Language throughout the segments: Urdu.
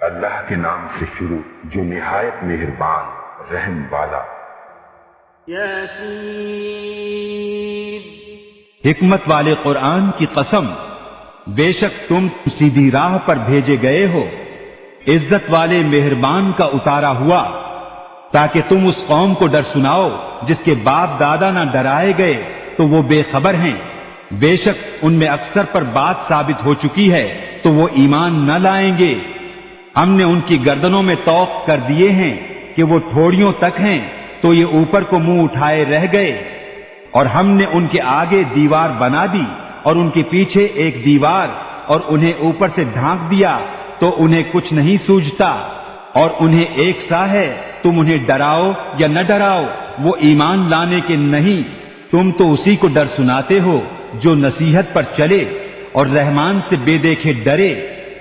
اللہ کے نام سے شروع جو نہایت مہربان رحم والا۔ یاسین، حکمت والے قرآن کی قسم، بے شک تم سیدھی راہ پر بھیجے گئے ہو، عزت والے مہربان کا اتارا ہوا، تاکہ تم اس قوم کو ڈر سناؤ جس کے باپ دادا نہ ڈرائے گئے تو وہ بے خبر ہیں۔ بے شک ان میں اکثر پر بات ثابت ہو چکی ہے تو وہ ایمان نہ لائیں گے۔ ہم نے ان کی گردنوں میں طوق کر دیے ہیں کہ وہ ٹھوڑیوں تک ہیں تو یہ اوپر کو منہ اٹھائے رہ گئے، اور ہم نے ان کے آگے دیوار بنا دی اور ان کے پیچھے ایک دیوار، اور انہیں اوپر سے ڈھانک دیا تو انہیں کچھ نہیں سوجھتا، اور انہیں ایک سا ہے تم انہیں ڈراؤ یا نہ ڈراؤ وہ ایمان لانے کے نہیں۔ تم تو اسی کو ڈر سناتے ہو جو نصیحت پر چلے اور رحمان سے بے دیکھے ڈرے،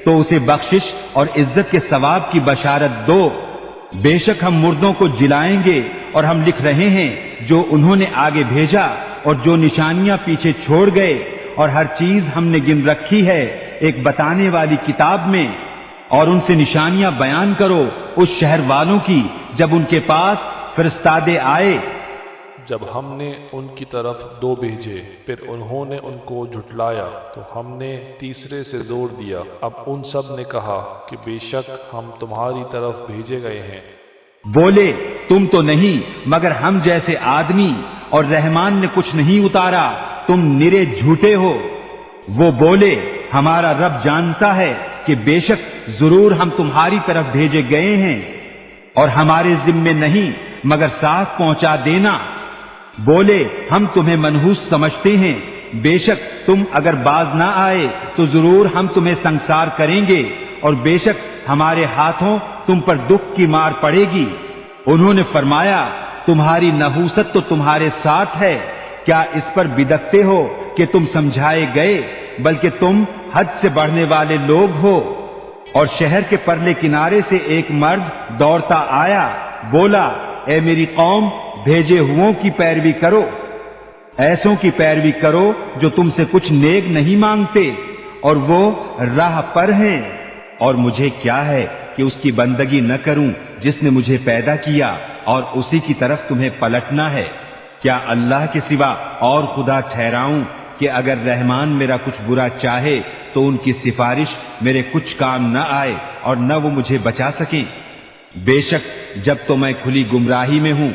تو اسے بخشش اور عزت کے ثواب کی بشارت دو۔ بے شک ہم مردوں کو جلائیں گے، اور ہم لکھ رہے ہیں جو انہوں نے آگے بھیجا اور جو نشانیاں پیچھے چھوڑ گئے، اور ہر چیز ہم نے گن رکھی ہے ایک بتانے والی کتاب میں۔ اور ان سے نشانیاں بیان کرو اس شہر والوں کی جب ان کے پاس فرستادے آئے۔ جب ہم نے ان کی طرف 2 بھیجے پھر انہوں نے ان کو جھٹلایا تو ہم نے تیسرے سے زور دیا۔ اب ان سب نے کہا کہ بے شک ہم تمہاری طرف بھیجے گئے ہیں۔ بولے تم تو نہیں مگر ہم جیسے آدمی، اور رحمان نے کچھ نہیں اتارا، تم نرے جھوٹے ہو۔ وہ بولے ہمارا رب جانتا ہے کہ بے شک ضرور ہم تمہاری طرف بھیجے گئے ہیں، اور ہمارے ذمے نہیں مگر ساتھ پہنچا دینا۔ بولے ہم تمہیں منحوس سمجھتے ہیں، بے شک تم اگر باز نہ آئے تو ضرور ہم تمہیں سنسار کریں گے، اور بے شک ہمارے ہاتھوں تم پر دکھ کی مار پڑے گی۔ انہوں نے فرمایا تمہاری نحوست تو تمہارے ساتھ ہے، کیا اس پر بدکتے ہو کہ تم سمجھائے گئے؟ بلکہ تم حد سے بڑھنے والے لوگ ہو۔ اور شہر کے پرلے کنارے سے ایک مرد دوڑتا آیا، بولا اے میری قوم، بھیجے ہوں کی پیروی کرو، ایسوں کی پیروی کرو جو تم سے کچھ نیک نہیں مانگتے اور وہ راہ پر ہیں۔ اور مجھے کیا ہے کہ اس کی بندگی نہ کروں جس نے مجھے پیدا کیا، اور اسی کی طرف تمہیں پلٹنا ہے۔ کیا اللہ کے سوا اور خدا ٹھہراؤں کہ اگر رحمان میرا کچھ برا چاہے تو ان کی سفارش میرے کچھ کام نہ آئے اور نہ وہ مجھے بچا سکیں۔ بے شک جب تو میں کھلی گمراہی میں ہوں،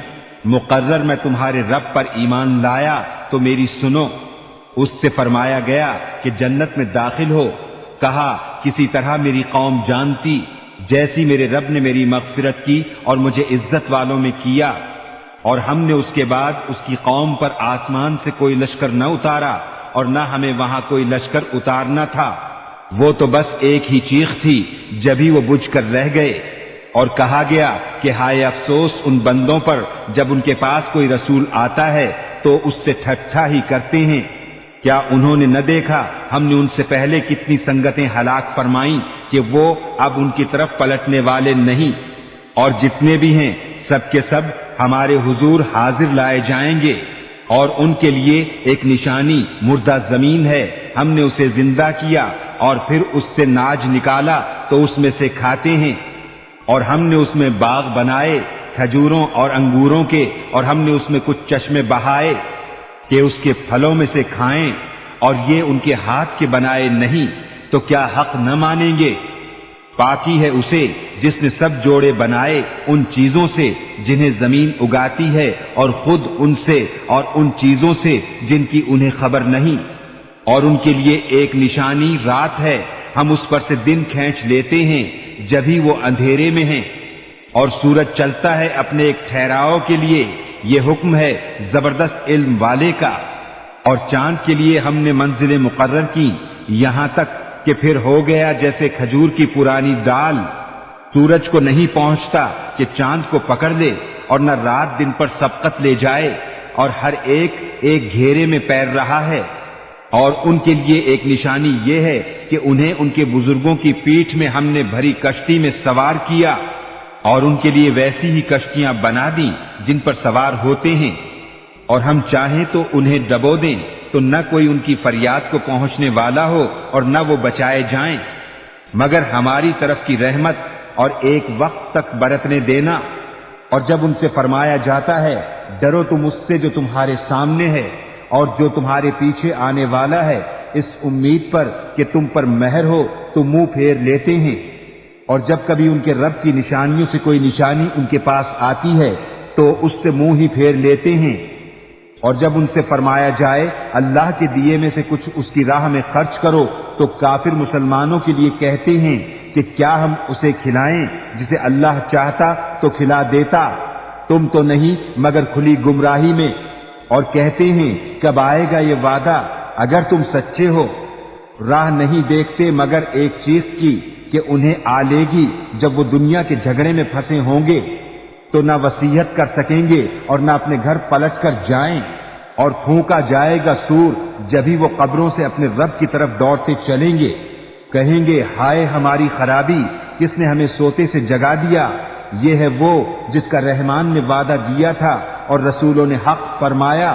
مقرر میں تمہارے رب پر ایمان لایا تو میری سنو۔ اس سے فرمایا گیا کہ جنت میں داخل ہو، کہا کسی طرح میری قوم جانتی، جیسی میرے رب نے میری مغفرت کی اور مجھے عزت والوں میں کیا۔ اور ہم نے اس کے بعد اس کی قوم پر آسمان سے کوئی لشکر نہ اتارا، اور نہ ہمیں وہاں کوئی لشکر اتارنا تھا، وہ تو بس ایک ہی چیخ تھی جبھی وہ بجھ کر رہ گئے۔ اور کہا گیا کہ ہائے افسوس ان بندوں پر جب ان کے پاس کوئی رسول آتا ہے تو اس سے ٹھٹھا ہی کرتے ہیں۔ کیا انہوں نے نہ دیکھا ہم نے ان سے پہلے کتنی سنگتیں ہلاک فرمائیں کہ وہ اب ان کی طرف پلٹنے والے نہیں؟ اور جتنے بھی ہیں سب کے سب ہمارے حضور حاضر لائے جائیں گے، اور ان کے لیے ایک نشانی مردہ زمین ہے، ہم نے اسے زندہ کیا اور پھر اس سے ناج نکالا تو اس میں سے کھاتے ہیں۔ اور ہم نے اس میں باغ بنائے کھجوروں اور انگوروں کے، اور ہم نے اس میں کچھ چشمے بہائے کہ اس کے پھلوں میں سے کھائیں، اور یہ ان کے ہاتھ کے بنائے نہیں، تو کیا حق نہ مانیں گے؟ پاکی ہے اسے جس نے سب جوڑے بنائے ان چیزوں سے جنہیں زمین اگاتی ہے، اور خود ان سے اور ان چیزوں سے جن کی انہیں خبر نہیں۔ اور ان کے لیے ایک نشانی رات ہے، ہم اس پر سے دن کھینچ لیتے ہیں جبھی وہ اندھیرے میں ہیں، اور سورج چلتا ہے اپنے ایک ٹھہراؤ کے لیے، یہ حکم ہے زبردست علم والے کا۔ اور چاند کے لیے ہم نے منزلیں مقرر کی، یہاں تک کہ پھر ہو گیا جیسے کھجور کی پرانی دال، سورج کو نہیں پہنچتا کہ چاند کو پکڑ لے، اور نہ رات دن پر سبقت لے جائے، اور ہر ایک ایک گھیرے میں پیر رہا ہے۔ اور ان کے لیے ایک نشانی یہ ہے کہ انہیں ان کے بزرگوں کی پیٹھ میں ہم نے بھری کشتی میں سوار کیا، اور ان کے لیے ویسی ہی کشتیاں بنا دیں جن پر سوار ہوتے ہیں، اور ہم چاہیں تو انہیں ڈبو دیں تو نہ کوئی ان کی فریاد کو پہنچنے والا ہو اور نہ وہ بچائے جائیں، مگر ہماری طرف کی رحمت اور ایک وقت تک برتنے دینا، اور جب ان سے فرمایا جاتا ہے ڈرو تم اس سے جو تمہارے سامنے ہے اور جو تمہارے پیچھے آنے والا ہے، اس امید پر کہ تم پر مہر ہو تو منہ پھیر لیتے ہیں، اور جب کبھی ان کے رب کی نشانیوں سے کوئی نشانی ان کے پاس آتی ہے تو اس سے منہ ہی پھیر لیتے ہیں، اور جب ان سے فرمایا جائے اللہ کے دیے میں سے کچھ اس کی راہ میں خرچ کرو تو کافر مسلمانوں کے لیے کہتے ہیں کہ کیا ہم اسے کھلائیں جسے اللہ چاہتا تو کھلا دیتا، تم تو نہیں مگر کھلی گمراہی میں، اور کہتے ہیں کب آئے گا یہ وعدہ اگر تم سچے ہو، راہ نہیں دیکھتے مگر ایک چیز کی کہ انہیں آ لے گی جب وہ دنیا کے جھگڑے میں پھنسے ہوں گے تو نہ وصیت کر سکیں گے اور نہ اپنے گھر پلٹ کر جائیں، اور پھونکا جائے گا سور جبھی وہ قبروں سے اپنے رب کی طرف دوڑتے چلیں گے، کہیں گے ہائے ہماری خرابی، کس نے ہمیں سوتے سے جگا دیا، یہ ہے وہ جس کا رحمان نے وعدہ دیا تھا اور رسولوں نے حق فرمایا،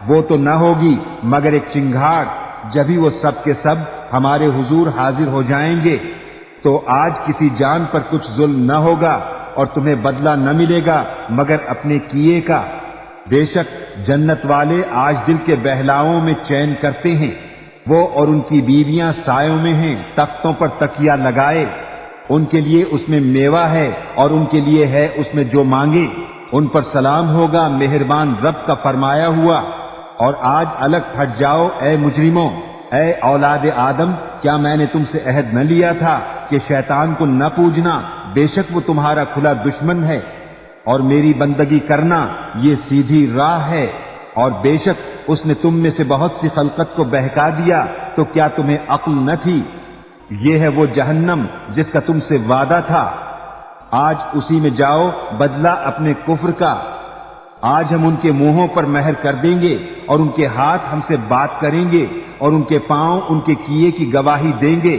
وہ تو نہ ہوگی مگر ایک چنگھاڑ جبھی وہ سب کے سب ہمارے حضور حاضر ہو جائیں گے، تو آج کسی جان پر کچھ ظلم نہ ہوگا اور تمہیں بدلہ نہ ملے گا مگر اپنے کیے کا، بے شک جنت والے آج دل کے بہلاؤں میں چین کرتے ہیں، وہ اور ان کی بیویاں سایوں میں ہیں تختوں پر تکیہ لگائے، ان کے لیے اس میں میوہ ہے اور ان کے لیے ہے اس میں جو مانگے، ان پر سلام ہوگا مہربان رب کا فرمایا ہوا، اور آج الگ پھٹ جاؤ اے مجرموں، اے اولاد آدم، کیا میں نے تم سے عہد نہ لیا تھا کہ شیطان کو نہ پوجنا، بے شک وہ تمہارا کھلا دشمن ہے، اور میری بندگی کرنا یہ سیدھی راہ ہے، اور بے شک اس نے تم میں سے بہت سی خلقت کو بہکا دیا، تو کیا تمہیں عقل نہ تھی؟ یہ ہے وہ جہنم جس کا تم سے وعدہ تھا، آج اسی میں جاؤ بدلہ اپنے کفر کا، آج ہم ان کے منہوں پر مہر کر دیں گے اور ان کے ہاتھ ہم سے بات کریں گے اور ان کے پاؤں ان کے کیے کی گواہی دیں گے،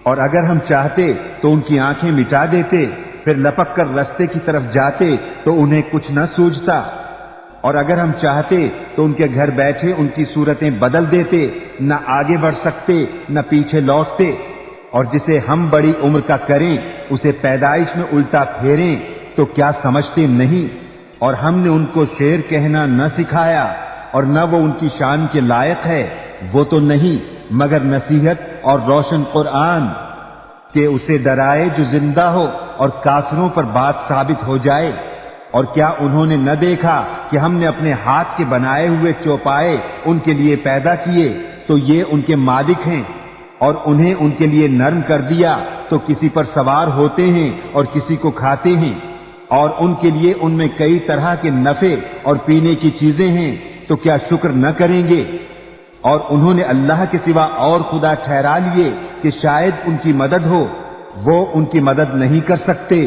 اور اگر ہم چاہتے تو ان کی آنکھیں مٹا دیتے، پھر لپک کر رستے کی طرف جاتے تو انہیں کچھ نہ سوجتا، اور اگر ہم چاہتے تو ان کے گھر بیٹھے ان کی صورتیں بدل دیتے، نہ آگے بڑھ سکتے نہ پیچھے لوٹتے، اور جسے ہم بڑی عمر کا کریں اسے پیدائش میں الٹا پھیریں تو کیا سمجھتے نہیں، اور ہم نے ان کو شعر کہنا نہ سکھایا اور نہ وہ ان کی شان کے لائق ہے، وہ تو نہیں مگر نصیحت اور روشن قرآن کہ اسے ڈرائے جو زندہ ہو اور کافروں پر بات ثابت ہو جائے، اور کیا انہوں نے نہ دیکھا کہ ہم نے اپنے ہاتھ کے بنائے ہوئے چوپائے ان کے لیے پیدا کیے تو یہ ان کے مالک ہیں، اور انہیں ان کے لیے نرم کر دیا تو کسی پر سوار ہوتے ہیں اور کسی کو کھاتے ہیں، اور ان کے لیے ان میں کئی طرح کے نفع اور پینے کی چیزیں ہیں، تو کیا شکر نہ کریں گے؟ اور انہوں نے اللہ کے سوا اور خدا ٹھہرا لیے کہ شاید ان کی مدد ہو، وہ ان کی مدد نہیں کر سکتے،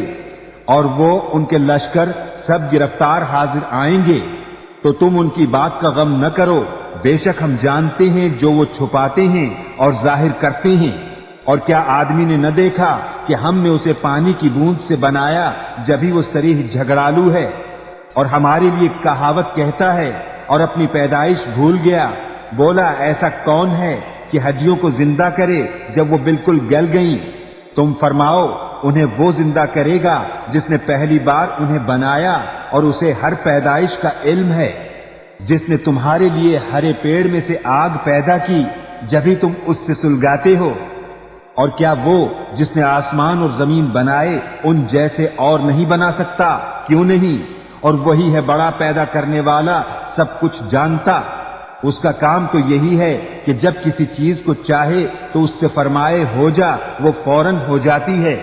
اور وہ ان کے لشکر سب گرفتار حاضر آئیں گے، تو تم ان کی بات کا غم نہ کرو، بے شک ہم جانتے ہیں جو وہ چھپاتے ہیں اور ظاہر کرتے ہیں، اور کیا آدمی نے نہ دیکھا کہ ہم نے اسے پانی کی بوند سے بنایا جبھی وہ صریح جھگڑالو ہے، اور ہمارے لیے کہاوت کہتا ہے اور اپنی پیدائش بھول گیا، بولا ایسا کون ہے کہ ہڈیوں کو زندہ کرے جب وہ بالکل گل گئیں، تم فرماؤ انہیں وہ زندہ کرے گا جس نے پہلی بار انہیں بنایا اور اسے ہر پیدائش کا علم ہے، جس نے تمہارے لیے ہرے پیڑ میں سے آگ پیدا کی جبھی تم اس سے سلگاتے ہو، اور کیا وہ جس نے آسمان اور زمین بنائے ان جیسے اور نہیں بنا سکتا؟ کیوں نہیں؟ اور وہی ہے بڑا پیدا کرنے والا، سب کچھ جانتا، اس کا کام تو یہی ہے کہ جب کسی چیز کو چاہے تو اس سے فرمائے ہو جا، وہ فوراً ہو جاتی ہے،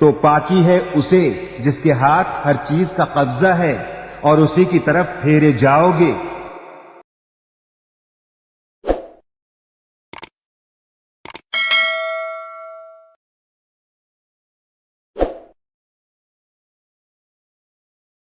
تو پاکی ہے اسے جس کے ہاتھ ہر چیز کا قبضہ ہے، اور اسی کی طرف پھیرے جاؤ گے۔